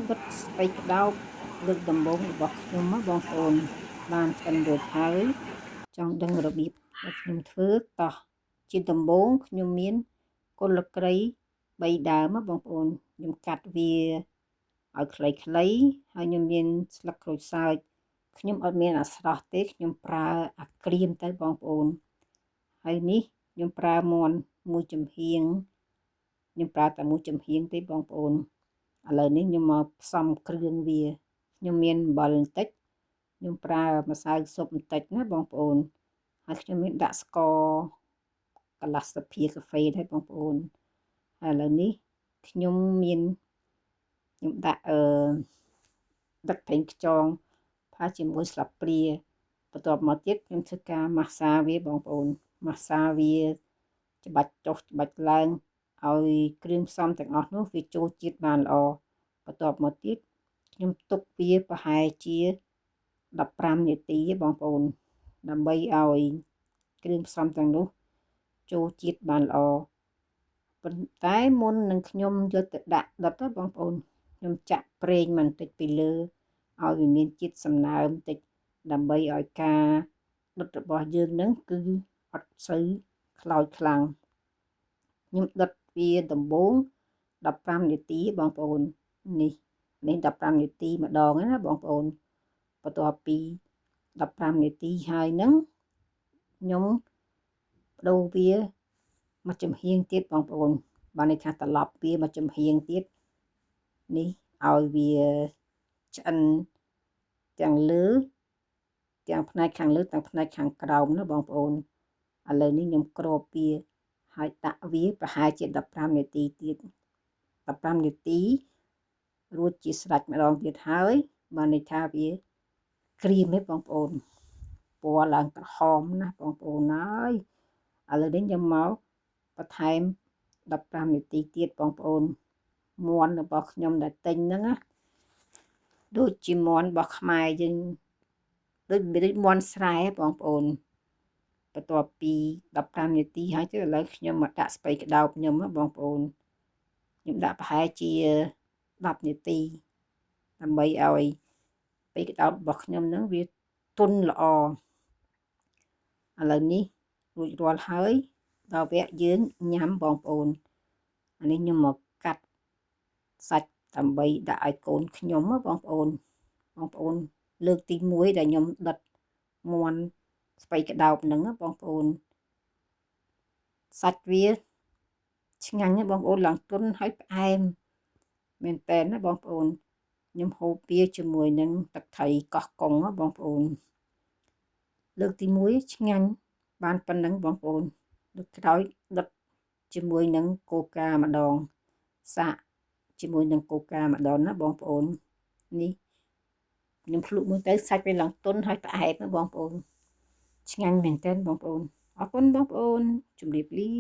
ដុតស្ពៃក្តោបលើកដំបូងរបស់ខ្ញុំបងប្អូនបានឆ្អិនរួចហើយចង់ដឹងរបៀបដែលខ្ញុំធ្វើតោះជាដំបូងខ្ញុំមានគល់គ្រៃ3ដើមបងប្អូនខ្ញុំកាត់វាឲ្យខ្លីៗហើយខ្ញុំមានស្លឹកក្រូចសើចខ្ញុំអត់មានអាស្រស់ទេខ្ញុំប្រើអាក្រៀមទៅបងប្អូនហើយនេះខ្ញុំប្រើមាន់មួយចំហៀងខ្ញុំប្រើតែមួយចំហៀងទេបងប្អូនឥឡូវនេះខ្ញុំមកផ្សំគ្រឿងវាខ្ញុំមានអំបិលបន្តិចខ្ញុំប្រើម្សៅស៊ុបបន្តិចណាបងប្អូនហើយខ្ញុំមានដាក់ស្ករកន្លះស្លាបព្រាកាហ្វេដែរបងប្អូនហើយឥឡូវនេះខ្ញុំដាក់ទឹកប្រេងខ្យងផាជាមួយស្លាបព្រាបន្ទាប់មកទៀតខ្ញុំធ្វើការម៉ាស្សាវាបងប្អូនម៉ាស្សាវាច្បាច់ចុះច្បាច់ឡើងឲ្យគ្រឿងផ្សំទាំងអស់នោះវាចូលជាតិបានល្អបន្ទាប់មកទៀតខ្ញុំទុកវាប្រហែលជា15នាទីបងប្អូនដើម្បីឲ្យគ្រឿងផ្សំទាំងនោះចូលជាតិបានល្អប៉ុន្តែមុននឹងខ្ញុំយកទៅដាក់ដុតបងប្អូនខ្ញុំចាក់ប្រេងបន្តិចពីលើឲ្យវាមានជាតិសំណើមបន្តិចដើម្បីឲ្យការដុតរបស់យើងនឹងគឺអត់សូវខ្លោចខ្លាំងខ្ញុំដុតវាដំបូង15នាទីបងប្អូននេះ15នាទីម្ដងណាបងប្អូនបន្ទាប់ពី15នាទីហើយហ្នឹងខ្ញុំបដូរវាមកចំហៀងទៀតបងប្អូនបានន័យថាត្រឡប់វាមកចំហៀងទៀតនេះឲ្យវាឆ្អិនទាំងលើទាំងផ្នែកខាងលើទាំងផ្នែកខាងក្រោមណាបងប្អូនឥឡូវនេះខ្ញុំគ្របវាហើយដាក់វាប្រហែលជា15នាទីទៀត15នាទីរួចជាស្រេចម្ដងទៀតហើយបានន័យថាវាក្រៀមទេបងប្អូនពណ៌ឡើងក្រហមណាបងប្អូនហើយឥឡូវនេះខ្ញុំមកបន្ថែម15នាទីទៀតបងប្អូនមាន់របស់ខ្ញុំដែលទិញហ្នឹងណាដូចជាមាន់របស់ខ្មែរយើងដូចមាន់ស្រែបងប្អូនបន្ទាប់ពី15នាទីហើយទៅឥឡូវខ្ញុំមកដាក់ស្ពៃក្តោបខ្ញុំបងប្អូនខ្ញុំដាក់ប្រហែលជា10នាទីដើម្បីឲ្យស្ពៃក្តោបរបស់ខ្ញុំហ្នឹងវាទន់ល្អឥឡូវនេះរួចរាល់ហើយដល់វគ្គយើងញ៉ាំបងប្អូនអានេះខ្ញុំមកកាត់សាច់ដើម្បីដាក់ឲ្យកូនខ្ញុំបងប្អូនលើកទី1ដែលខ្ញុំដុតមាន់ស្ពៃក្តោបហ្នឹងបងប្អូនសាច់វាឆ្ងាញ់ណាបងប្អូនឡើងទន់ហើយផ្អែមមែនតើណាបងប្អូនខ្ញុំហូបវាជាមួយនឹងទឹកត្រីកោះកុងបងប្អូនលើកទី1ឆ្ងាញ់បានប៉ុណ្ណឹងបងប្អូនលើកក្រោយដុតជាមួយនឹងកូកាម្ដងសាកជាមួយនឹងកូកាម្ដងណាបងប្អូននេះខ្ញុំភ្លក់មើលទៅសាច់វាឡើងទន់ហើយផ្អែមណាបងប្អូនឆ្ងាញ់មែនទែនបងប្អូនអរគុណបងប្អូនជម្រាបលា